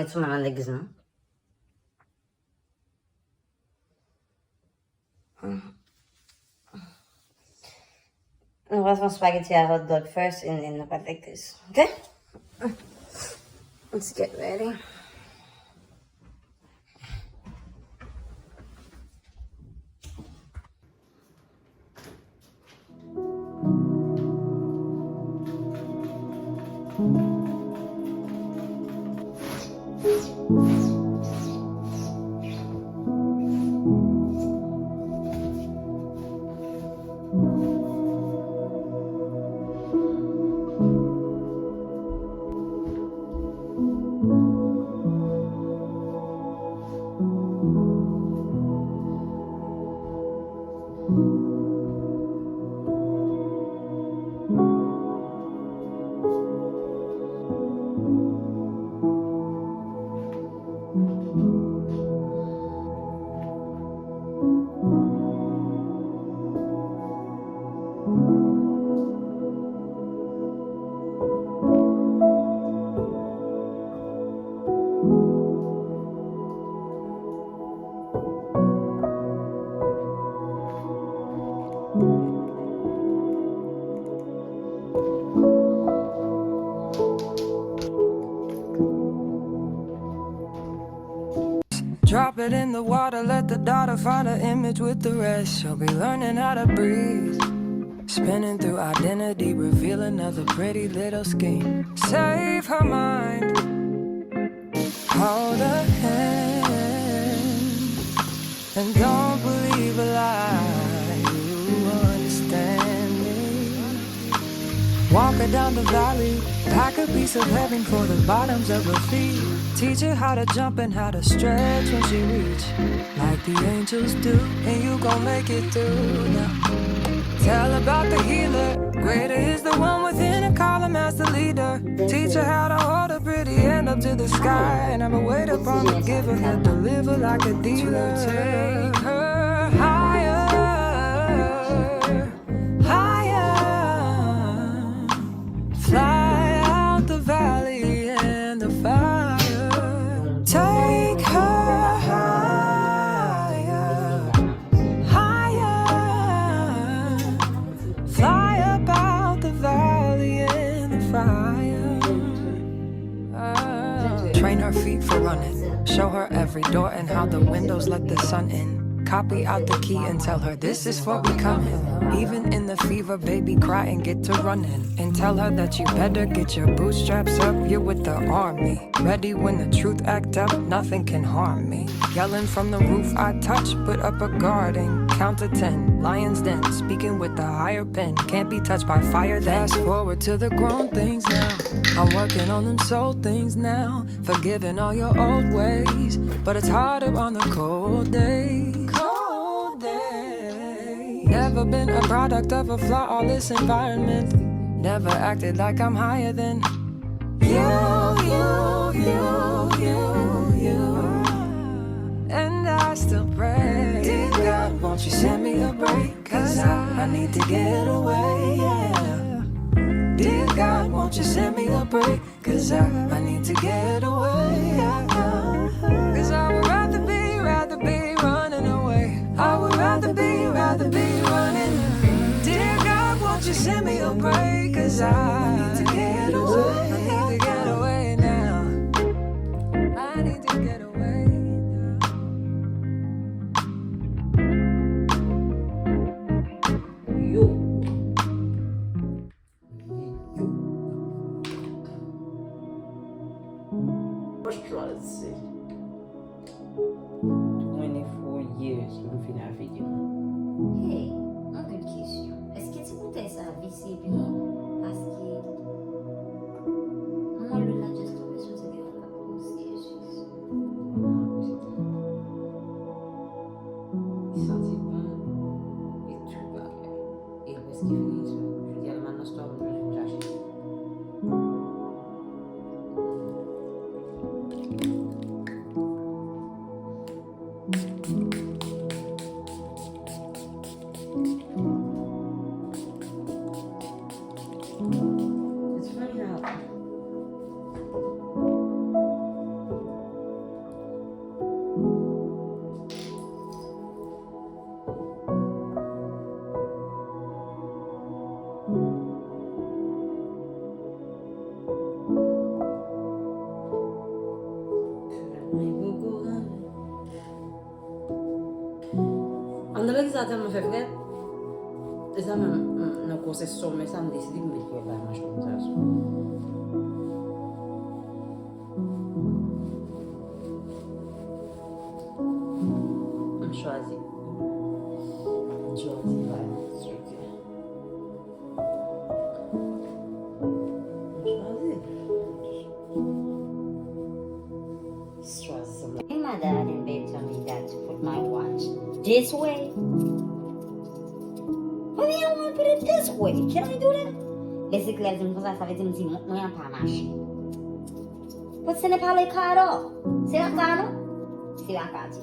Insomma, non è così, no? No, we'll have spaghetti and hot dog first and then the pot like this. Okay? Let's get ready. Drop it in the water, let the daughter find her image with the rest. She'll be learning how to breathe, spinning through identity, reveal another pretty little scheme. Save her mind, hold her hand, and don't believe a lie. You understand me. Walk her down the valley, pack a piece of heaven for the bottoms of her feet. Teach her how to jump and how to stretch when she reach, like the angels do, and you gon' make it through now. Tell about the healer, greater is the one within, and call him as the leader. Teach her how to hold a pretty hand up to the sky, and have a wait upon the giver, he'll deliver like a dealer. Take her higher, higher, fly out the valley and the fire. Take her higher, higher, fly about the valley in the fire. Train her feet for running, show her every door and how the windows let the sun in. Copy out the key and tell her this is for becoming. Even in the fever, baby, cry and get to running. And tell her that you better get your bootstraps up, you're with the army. Ready when the truth act up, nothing can harm me. Yelling from the roof, I touch, put up a guarding. Count to 10, lion's den, speaking with the higher pen. Can't be touched by fire, fast forward to the grown things now. I'm working on them soul things now, forgiving all your old ways. But it's harder on the cold days. Never been a product of a flawless environment. Never acted like I'm higher than you. And I still pray, dear God, won't you send me a break? Cause I need to get away, yeah. Dear God, won't you send me a break? Cause I need to get away, yeah. Cause I would rather be running away. I would rather be running. Dear God, won't you send me a break? Cause I need to get away. I need to get away now. I need to get away Yo. First try, let's see. 24 years pour finir la vidéo. Hey, une question. Est-ce que tu peux ça visser parce que moi le là juste tombé sur cette la cause c'est juste. Il sentit bon et tout va. Et où est-ce qu'il finit ça? Je dis à la maintenant, stop, je vais chercher. Let's find out. An de lèk zaten mwen fè fred, e sa mwen nan konsè somè sa mwen desidi mwen fè la manch kontrasyon. Mwen chwazi. Jordi va soute. And my dad and babe told me that to put my watch this way. But me, I want to put it this way. Can I do that? Basically, elle dit comme ça veut dire que moi, pas marcher. But ce n'est pas le cas alors. C'est la cas, non? C'est la cas, dit.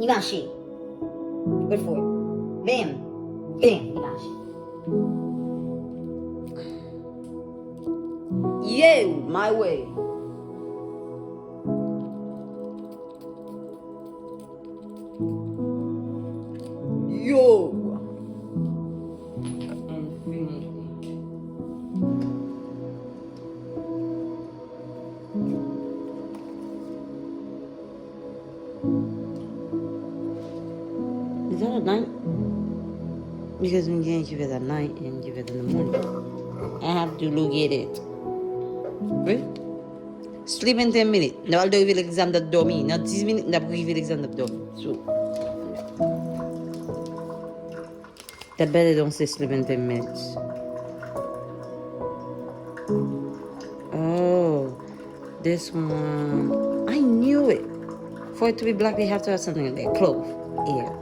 Il marche. Good for it. Bam. Bam. Il marche. Yeah, my way. Yo. Infinity. Is that at night? Because we can't give it at night and give it in the morning. I have to look at it. Oui? Sleep in 10 minutes. Nous allons arriver l'examen de dormir. Dans 10 minutes, nous allons arriver l'examen de dormir. So, that better don't say sleep in 10 minutes. Oh, this one. I knew it. For it to be black, they have to have something in there. Clove. Yeah.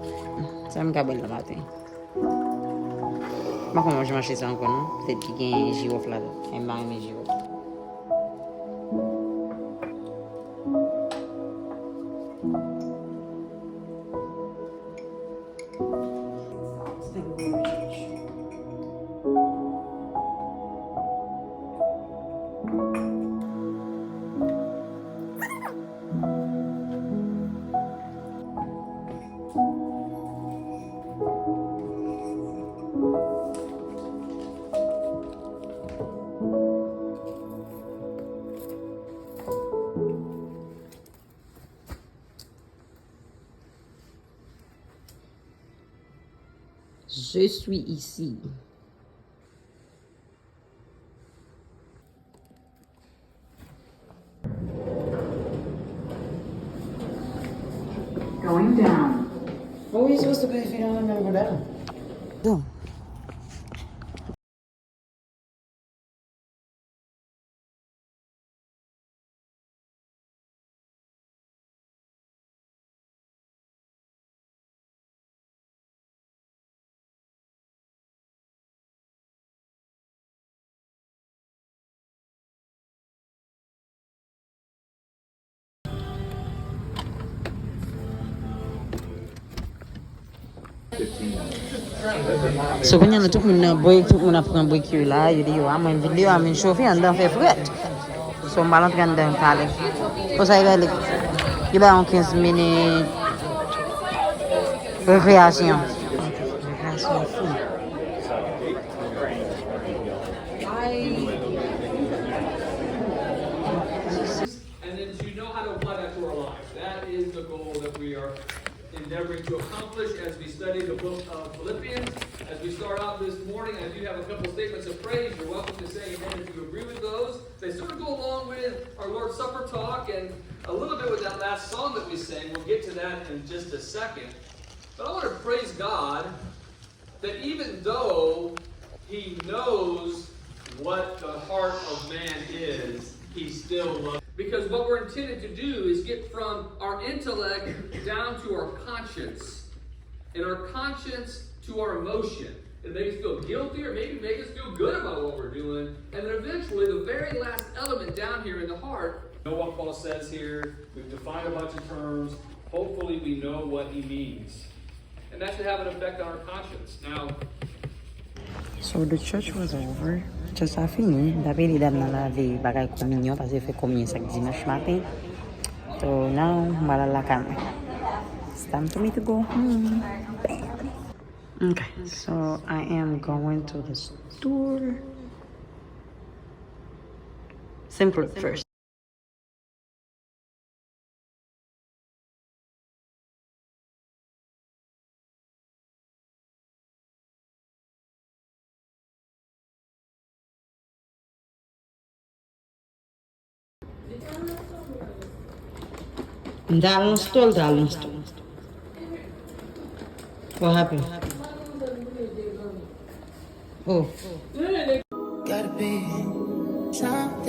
Ça me cabane le matin. Je ne vais pas manger ça encore, non? Peut-être qu'il y a un girofle là. Un bain de girofle. Je suis ici. Going down. What were you supposed to do if you don't want to go down? No. So when you took me na break, took me na from break you la, you di I'm in video, I'm in chauffeur and then fait fret. So I'm balant kan dan kale. Cause I like you ba on 15 minutes récréation. Récréation fou. And then to know how to apply that to our lives. That is the goal that we are endeavoring to accomplish as we study the book of Philippians. As we start out this morning, I do have a couple statements of praise. You're welcome to say amen if you agree with those. They sort of go along with our Lord's Supper talk and a little bit with that last song that we sang. We'll get to that in just a second. But I want to praise God that even though He knows what the heart of man is, He still loves. Because what we're intended to do is get from our intellect down to our conscience, and our conscience to our emotion. It makes us feel guilty, or maybe make us feel good about what we're doing, and then eventually the very last element down here in the heart. Know what Paul says here. We've defined a bunch of terms. Hopefully we know what he means, and that should have an effect on our conscience. Now, So the church was over. Just a fini. D'abord, il donne la vie bagay communion parce qu'il fait communion chaque dimanche matin. So now, I'm à la calme. It's time for me to go home. Bam. Okay, so I am going to the store. Simple first. Dal no stall, dal no stall. What happened? Oh. Gotta be something.